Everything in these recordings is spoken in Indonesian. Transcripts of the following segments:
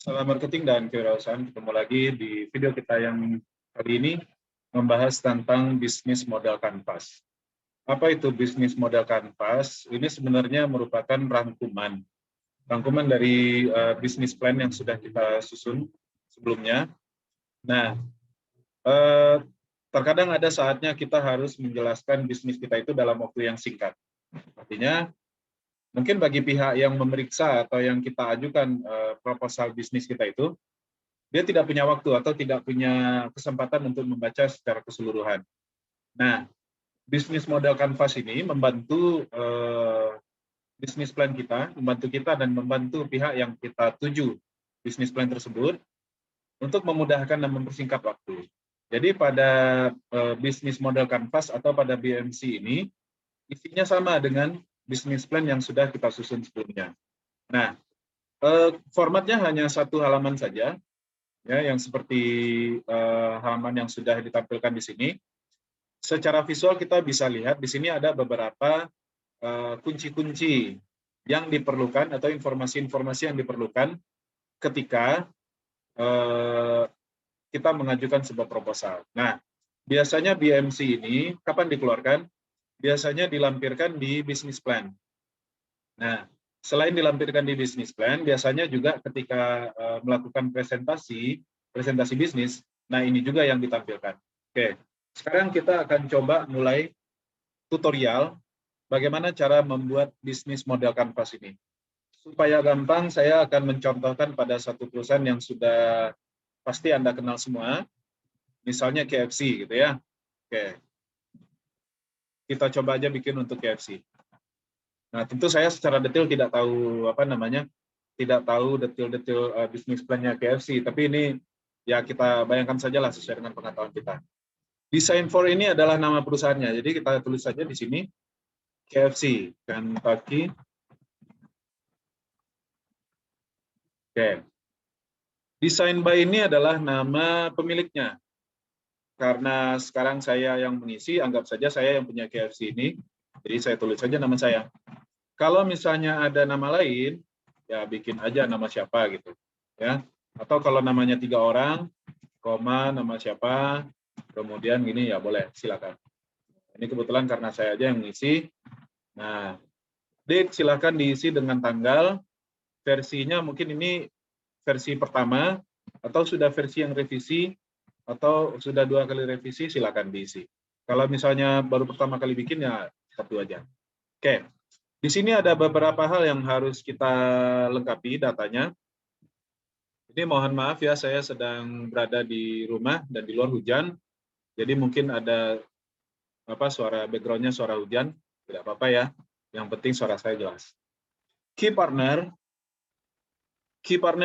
Salam marketing dan kewirausahaan. Ketemu lagi di video kita yang kali ini membahas tentang bisnis model kanvas. Apa itu bisnis model kanvas? Ini sebenarnya merupakan rangkuman dari bisnis plan yang sudah kita susun sebelumnya. Nah, terkadang ada saatnya kita harus menjelaskan bisnis kita itu dalam waktu yang singkat. Artinya, mungkin bagi pihak yang memeriksa atau yang kita ajukan proposal bisnis kita itu, dia tidak punya waktu atau tidak punya kesempatan untuk membaca secara keseluruhan. Nah, bisnis model kanvas ini membantu bisnis plan kita, membantu kita dan membantu pihak yang kita tuju bisnis plan tersebut untuk memudahkan dan mempersingkat waktu. Jadi pada bisnis model kanvas atau pada BMC ini, isinya sama dengan bisnis plan yang sudah kita susun sebelumnya. Nah, formatnya hanya satu halaman saja, ya, yang seperti halaman yang sudah ditampilkan di sini. Secara visual kita bisa lihat di sini ada beberapa kunci-kunci yang diperlukan atau informasi-informasi yang diperlukan ketika kita mengajukan sebuah proposal. Nah, biasanya BMC ini kapan dikeluarkan? Biasanya dilampirkan di business plan. Nah, selain dilampirkan di business plan, biasanya juga ketika melakukan presentasi bisnis, nah ini juga yang ditampilkan. Oke, sekarang kita akan coba mulai tutorial bagaimana cara membuat bisnis model kanvas ini. Supaya gampang, saya akan mencontohkan pada satu perusahaan yang sudah pasti Anda kenal semua, misalnya KFC gitu ya. Oke, kita coba aja bikin untuk KFC. Nah, tentu saya secara detail tidak tahu tidak tahu detail-detail bisnis plan-nya KFC, tapi ini ya kita bayangkan sajalah sesuai dengan pengetahuan kita. Design for ini adalah nama perusahaannya, jadi kita tulis saja di sini KFC, Kentucky. Oke. Design by ini adalah nama pemiliknya. Karena sekarang saya yang mengisi, anggap saja saya yang punya KFC ini, jadi saya tulis saja nama saya. Kalau misalnya ada nama lain, ya bikin aja nama siapa gitu, ya. Atau kalau namanya 3 orang, koma nama siapa, kemudian gini ya boleh, silakan. Ini kebetulan karena saya aja yang mengisi. Nah, date silakan diisi dengan tanggal, versinya mungkin ini versi pertama, atau sudah versi yang revisi, atau sudah 2 kali revisi, silakan diisi. Kalau misalnya baru pertama kali bikin, ya satu aja. Oke, di sini ada beberapa hal yang harus kita lengkapi datanya. Ini mohon maaf ya, saya sedang berada di rumah dan di luar hujan, jadi mungkin ada suara background-nya suara hujan, tidak apa-apa ya, yang penting suara saya jelas. Key partner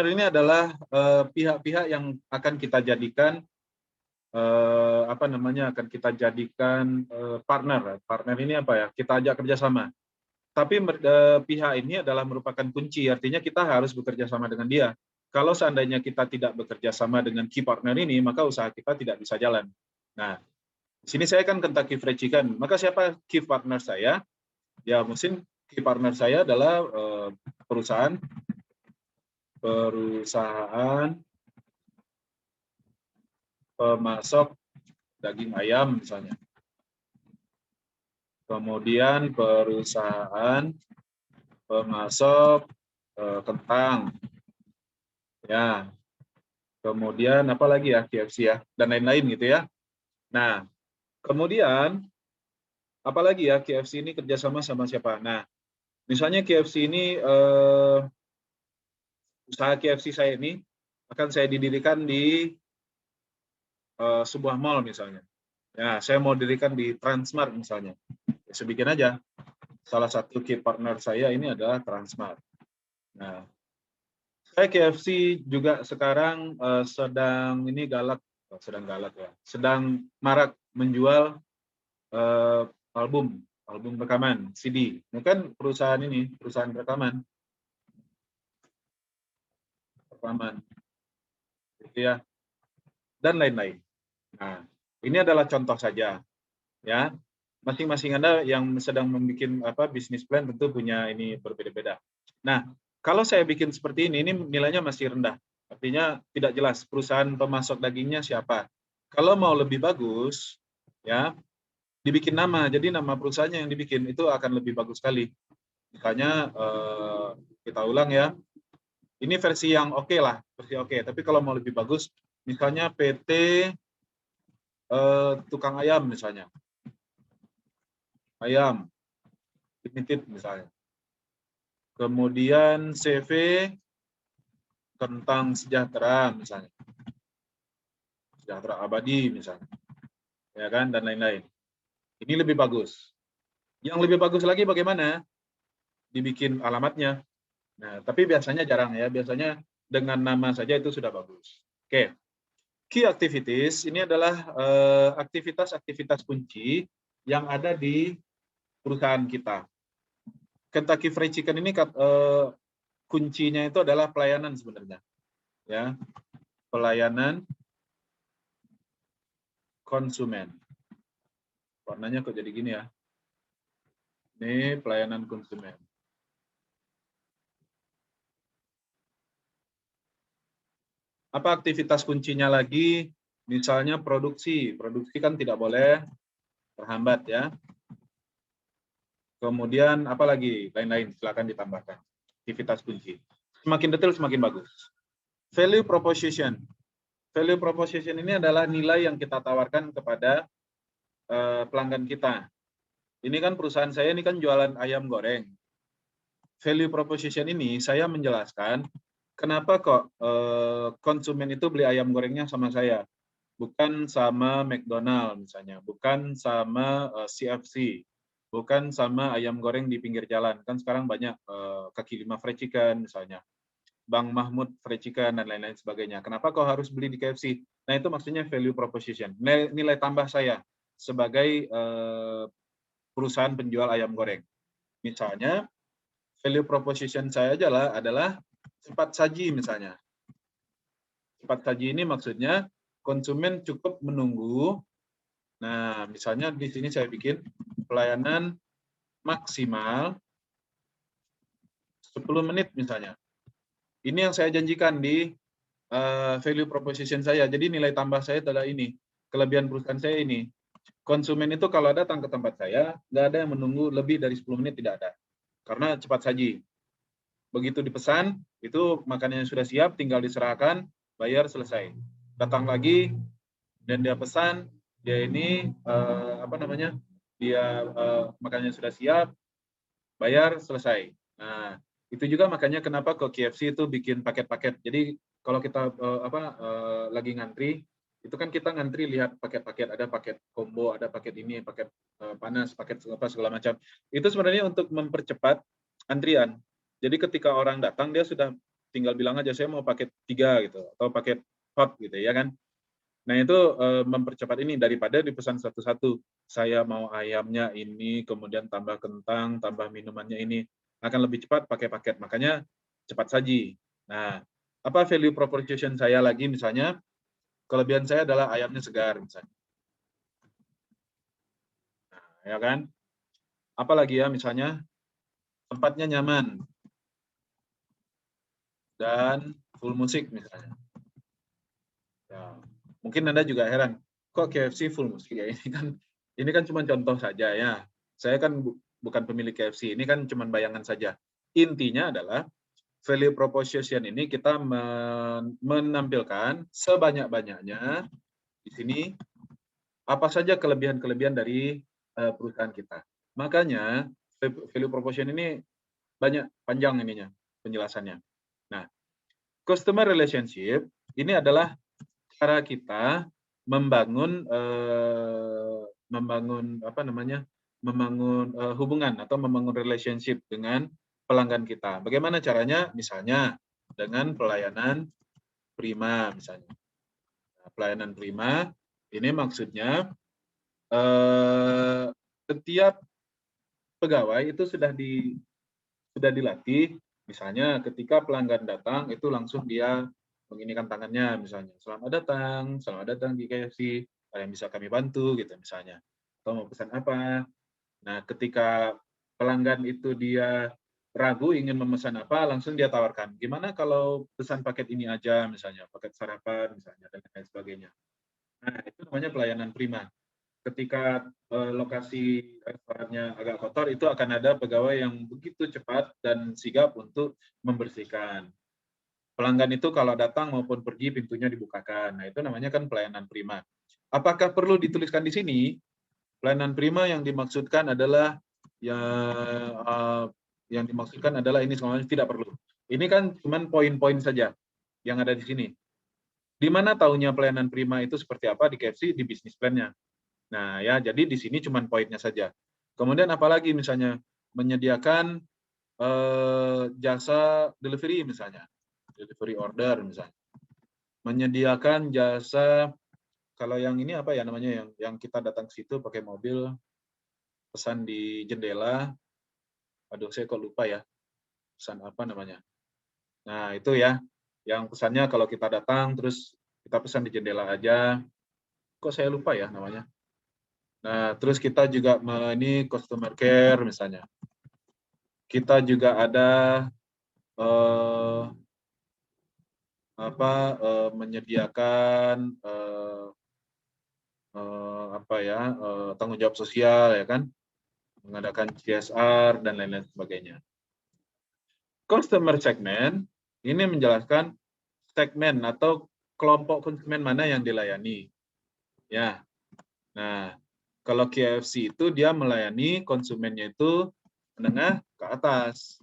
ini adalah pihak-pihak yang akan kita jadikan partner. Partner ini apa ya? Kita ajak kerjasama. Tapi pihak ini adalah merupakan kunci, artinya kita harus bekerja sama dengan dia. Kalau seandainya kita tidak bekerja sama dengan key partner ini, maka usaha kita tidak bisa jalan. Nah, di sini saya kan Kentucky Fried Chicken, maka siapa key partner saya? Ya, mungkin key partner saya adalah perusahaan pemasok daging ayam misalnya. Kemudian perusahaan pemasok kentang. Ya. Kemudian apa lagi ya, KFC ya, dan lain-lain gitu ya. Nah, kemudian apa lagi ya, KFC ini kerjasama sama siapa? Nah, misalnya KFC ini usaha KFC saya ini akan saya didirikan di sebuah mall misalnya. Ya, saya mau dirikan di Transmart misalnya. Ya, saya bikin aja. Salah satu key partner saya ini adalah Transmart. Nah, saya KFC juga sekarang sedang marak menjual album rekaman CD. Ini kan perusahaan rekaman, gitu ya, dan lain-lain. Nah, ini adalah contoh saja, ya. Masing-masing Anda yang sedang membuat bisnis plan tentu punya ini berbeda-beda. Nah, kalau saya bikin seperti ini nilainya masih rendah. Artinya tidak jelas perusahaan pemasok dagingnya siapa. Kalau mau lebih bagus, ya dibikin nama. Jadi nama perusahaannya yang dibikin itu akan lebih bagus sekali. Makanya kita ulang ya. Ini versi yang oke lah, versi oke. Tapi kalau mau lebih bagus, misalnya PT tukang ayam misalnya, ayam limited misalnya. Kemudian CV tentang sejahtera misalnya, sejahtera abadi misalnya, ya kan, dan lain-lain. Ini lebih bagus. Yang lebih bagus lagi bagaimana? Dibikin alamatnya. Nah, tapi biasanya jarang ya. Biasanya dengan nama saja itu sudah bagus. Oke. Key activities ini adalah aktivitas-aktivitas kunci yang ada di perusahaan kita. Kentucky Fried Chicken ini kuncinya itu adalah pelayanan sebenarnya. Ya. Pelayanan konsumen. Warnanya kok jadi gini ya? Ini pelayanan konsumen. Apa aktivitas kuncinya lagi? Misalnya produksi. Produksi kan tidak boleh terhambat ya. Kemudian apa lagi? Lain-lain silakan ditambahkan. Aktivitas kunci. Semakin detail semakin bagus. Value proposition. Value proposition ini adalah nilai yang kita tawarkan kepada pelanggan kita. Ini kan perusahaan saya ini kan jualan ayam goreng. Value proposition ini saya menjelaskan kenapa kok konsumen itu beli ayam gorengnya sama saya, bukan sama McDonald misalnya, bukan sama CFC, bukan sama ayam goreng di pinggir jalan. Kan sekarang banyak kaki lima fried chicken misalnya, Bang Mahmud fried chicken dan lain-lain sebagainya. Kenapa kok harus beli di KFC? Nah itu maksudnya value proposition, nilai tambah saya sebagai perusahaan penjual ayam goreng. Misalnya value proposition saya adalah cepat saji misalnya. Cepat saji ini maksudnya konsumen cukup menunggu. Nah, misalnya di sini saya bikin pelayanan maksimal 10 menit misalnya. Ini yang saya janjikan di value proposition saya. Jadi nilai tambah saya adalah ini. Kelebihan perusahaan saya ini. Konsumen itu kalau datang ke tempat saya, nggak ada yang menunggu lebih dari 10 menit, tidak ada. Karena cepat saji. Begitu dipesan, itu makanannya sudah siap, tinggal diserahkan, bayar, selesai. Datang lagi, dan dia pesan, dia ini, dia makanannya sudah siap, bayar, selesai. Nah, itu juga makanya kenapa ke KFC itu bikin paket-paket. Jadi, kalau kita lagi ngantri, itu kan kita ngantri lihat paket-paket, ada paket combo, ada paket ini, paket panas, paket apa segala macam. Itu sebenarnya untuk mempercepat antrian. Jadi ketika orang datang dia sudah tinggal bilang aja saya mau paket 3 gitu atau paket hot gitu ya kan. Nah itu mempercepat ini daripada dipesan satu-satu. Saya mau ayamnya ini, kemudian tambah kentang, tambah minumannya ini, akan lebih cepat pakai paket. Makanya cepat saji. Nah, apa value proposition saya lagi misalnya? Kelebihan saya adalah ayamnya segar misalnya. Nah, ya kan? Apalagi ya misalnya tempatnya nyaman dan full musik misalnya. Ya, mungkin Anda juga heran, kok KFC full musik ya? Ini kan cuma contoh saja ya. Saya kan bukan pemilik KFC, ini kan cuma bayangan saja. Intinya adalah value proposition ini kita menampilkan sebanyak-banyaknya di sini apa saja kelebihan-kelebihan dari perusahaan kita. Makanya value proposition ini banyak, panjang ininya penjelasannya. Nah, customer relationship ini adalah cara kita membangun hubungan atau membangun relationship dengan pelanggan kita. Bagaimana caranya? Misalnya dengan pelayanan prima misalnya. Nah, pelayanan prima ini maksudnya setiap pegawai itu sudah dilatih. Misalnya ketika pelanggan datang itu langsung dia menginikan tangannya misalnya, selamat datang di KFC, ada yang bisa kami bantu gitu misalnya, atau mau pesan apa. Nah ketika pelanggan itu dia ragu ingin memesan apa, langsung dia tawarkan. Gimana kalau pesan paket ini aja, misalnya paket sarapan, misalnya dan lain sebagainya. Nah, itu namanya pelayanan prima. Ketika lokasi restorannya agak kotor, itu akan ada pegawai yang begitu cepat dan sigap untuk membersihkan. Pelanggan itu kalau datang maupun pergi pintunya dibukakan. Nah, itu namanya kan pelayanan prima. Apakah perlu dituliskan di sini? Pelayanan prima yang dimaksudkan adalah yang dimaksudkan adalah ini semuanya tidak perlu. Ini kan cuma poin-poin saja yang ada di sini. Di mana tahunya pelayanan prima itu seperti apa di KFC di bisnis plan-nya. Nah, ya jadi di sini cuma poinnya saja. Kemudian apalagi misalnya menyediakan jasa delivery misalnya. Delivery order misalnya. Menyediakan jasa, kalau yang ini apa ya namanya, yang kita datang ke situ pakai mobil, pesan di jendela, aduh saya kok lupa ya, pesan apa namanya. Nah itu ya, yang pesannya kalau kita datang terus kita pesan di jendela aja, kok saya lupa ya namanya. Nah terus kita juga ini customer care misalnya. Kita juga ada menyediakan tanggung jawab sosial ya kan, mengadakan CSR dan lain-lain sebagainya. Customer segment ini menjelaskan segmen atau kelompok konsumen mana yang dilayani. Ya. Nah, kalau KFC itu dia melayani konsumennya itu menengah ke atas.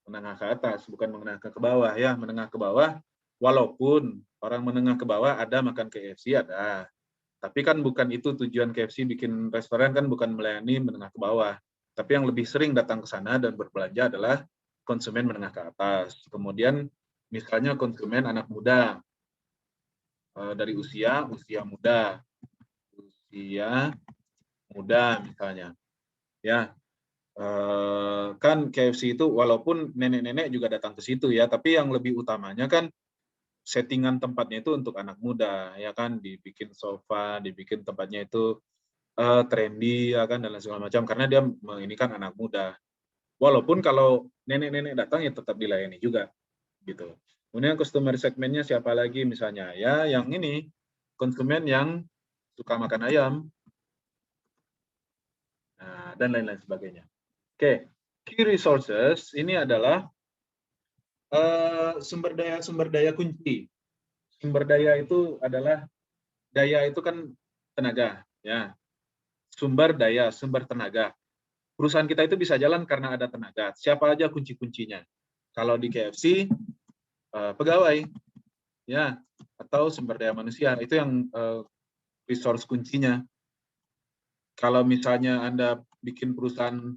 Menengah ke atas, bukan menengah ke bawah ya, menengah ke bawah. Walaupun orang menengah ke bawah ada makan KFC ada. Tapi kan bukan itu tujuan KFC bikin restoran, kan bukan melayani menengah ke bawah. Tapi yang lebih sering datang ke sana dan berbelanja adalah konsumen menengah ke atas. Kemudian misalnya konsumen anak muda, dari usia muda. Usia muda misalnya. Ya, kan KFC itu walaupun nenek-nenek juga datang ke situ ya, tapi yang lebih utamanya kan settingan tempatnya itu untuk anak muda, ya kan, dibikin sofa, dibikin tempatnya itu trendy ya kan dan lain segala macam, karena dia ini kan anak muda. Walaupun kalau nenek-nenek datang ya tetap dilayani juga gitu. Kemudian customer segmennya siapa lagi misalnya? Ya yang ini konsumen yang suka makan ayam. Nah, dan lain-lain sebagainya. Oke, key resources ini adalah sumber daya kunci. Sumber daya itu adalah, daya itu kan tenaga ya. Sumber daya, sumber tenaga. Perusahaan kita itu bisa jalan karena ada tenaga. Siapa aja kunci-kuncinya? Kalau di KFC, pegawai, ya, atau sumber daya manusia, itu yang resource kuncinya. Kalau misalnya Anda bikin perusahaan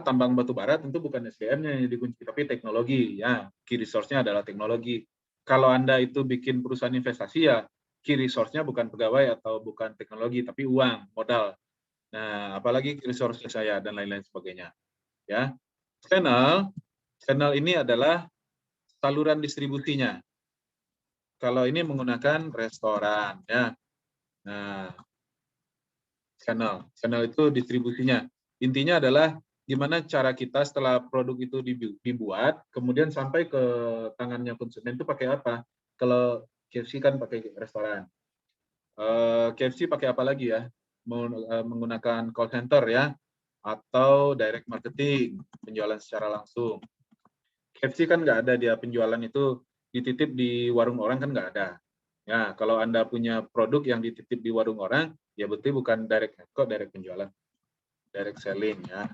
tambang batu bara, tentu bukan SDM-nya yang dikunci, tapi teknologi. Ya, key resource-nya adalah teknologi. Kalau Anda itu bikin perusahaan investasi, ya key resource-nya bukan pegawai atau bukan teknologi, tapi uang, modal. Nah, apalagi key resource saya dan lain-lain sebagainya. Ya, channel ini adalah saluran distribusinya. Kalau ini menggunakan restoran, ya. Nah, channel itu distribusinya. Intinya adalah gimana cara kita setelah produk itu dibuat, kemudian sampai ke tangannya konsumen itu pakai apa? Kalau KFC kan pakai restoran. KFC pakai apa lagi ya? Menggunakan call center ya, atau direct marketing, penjualan secara langsung. KFC kan nggak ada dia penjualan itu dititip di warung orang, kan nggak ada. Ya, kalau Anda punya produk yang dititip di warung orang, ya betul bukan direct penjualan, direct selling ya.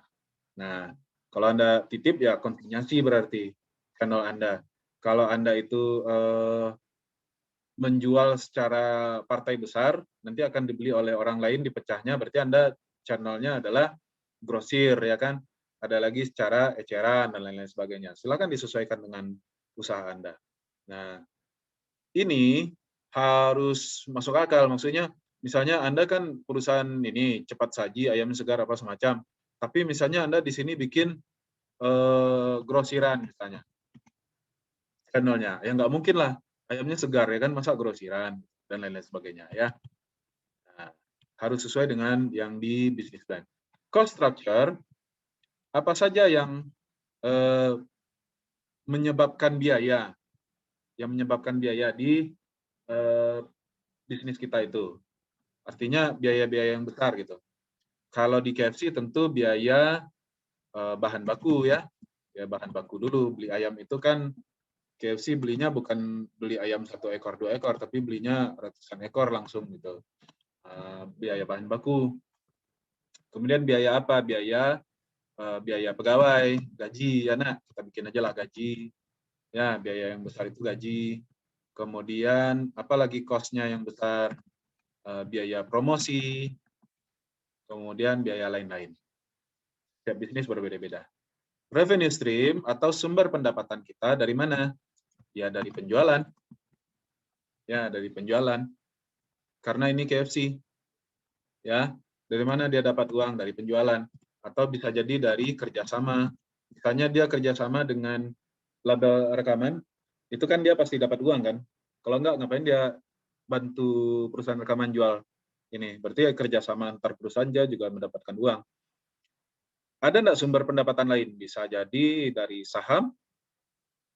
Nah, kalau Anda titip ya konsinyasi berarti channel Anda. Kalau Anda itu menjual secara partai besar, nanti akan dibeli oleh orang lain, dipecahnya, berarti Anda channelnya adalah grosir ya kan. Ada lagi secara eceran dan lain-lain sebagainya. Silakan disesuaikan dengan usaha Anda. Nah, ini harus masuk akal. Maksudnya, misalnya Anda kan perusahaan ini cepat saji, ayam segar apa semacam. Tapi misalnya Anda di sini bikin grosiran misalnya, channelnya, ya nggak mungkin lah ayamnya segar ya kan, masa grosiran dan lain-lain sebagainya ya. Nah, harus sesuai dengan yang di business plan. Cost structure apa saja yang menyebabkan biaya di bisnis kita itu. Artinya biaya-biaya yang besar gitu. Kalau di KFC tentu biaya bahan baku ya. Ya bahan baku dulu. Beli ayam itu kan KFC belinya bukan beli ayam 1 ekor 2 ekor, tapi belinya ratusan ekor langsung gitu. Biaya bahan baku. Kemudian biaya apa? Biaya pegawai, gaji, ya nak, kita bikin aja lah gaji. Ya, biaya yang besar itu gaji. Kemudian apalagi cost-nya yang besar, biaya promosi, kemudian biaya lain-lain. Setiap bisnis berbeda-beda. Revenue stream atau sumber pendapatan kita dari mana? Ya dari penjualan. Ya dari penjualan. Karena ini KFC. Ya, dari mana dia dapat uang? Dari penjualan. Atau bisa jadi dari kerjasama. Misalnya dia kerjasama dengan label rekaman, itu kan dia pasti dapat uang kan? Kalau enggak, ngapain dia bantu perusahaan rekaman jual ini? Berarti kerjasama antar perusahaan dia juga mendapatkan uang. Ada enggak sumber pendapatan lain? Bisa jadi dari saham.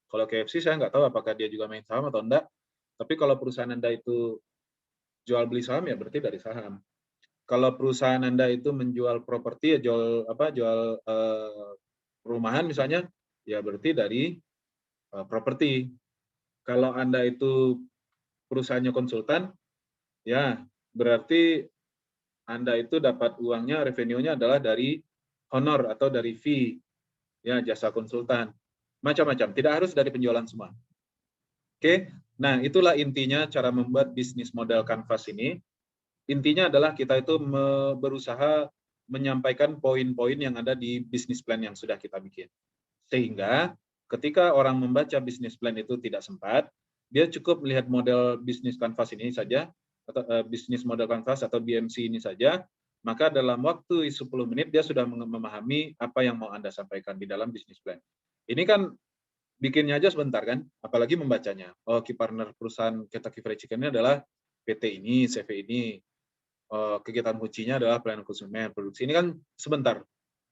Kalau KFC saya nggak tahu apakah dia juga main saham atau enggak. Tapi kalau perusahaan Anda itu jual beli saham ya berarti dari saham. Kalau perusahaan Anda itu menjual properti ya jual perumahan misalnya, ya berarti dari properti. Kalau Anda itu perusahaannya konsultan, ya berarti Anda itu dapat uangnya, revenue-nya adalah dari honor atau dari fee, ya jasa konsultan. Macam-macam, tidak harus dari penjualan semua. Oke, nah itulah intinya cara membuat bisnis model Canvas ini. Intinya adalah kita itu berusaha menyampaikan poin-poin yang ada di bisnis plan yang sudah kita bikin. Sehingga ketika orang membaca bisnis plan itu tidak sempat, dia cukup melihat model bisnis Canvas ini saja, atau bisnis model Canvas atau BMC ini saja, maka dalam waktu 10 menit dia sudah memahami apa yang mau Anda sampaikan di dalam bisnis plan. Ini kan bikinnya aja sebentar kan, apalagi membacanya. Oh, key partner perusahaan Kentucky Fried Chicken ini adalah PT ini, CV ini, kegiatan kuncinya adalah pelayanan konsumen, produksi. Ini kan sebentar,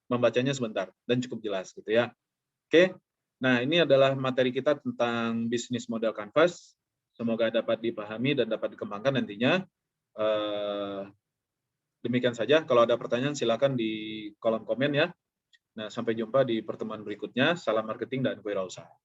membacanya sebentar, dan cukup jelas gitu ya. Oke, nah ini adalah materi kita tentang bisnis model Canvas. Semoga dapat dipahami dan dapat dikembangkan nantinya. Demikian saja, kalau ada pertanyaan silakan di kolom komen ya. Nah, sampai jumpa di pertemuan berikutnya. Salam marketing dan kewirausahaan.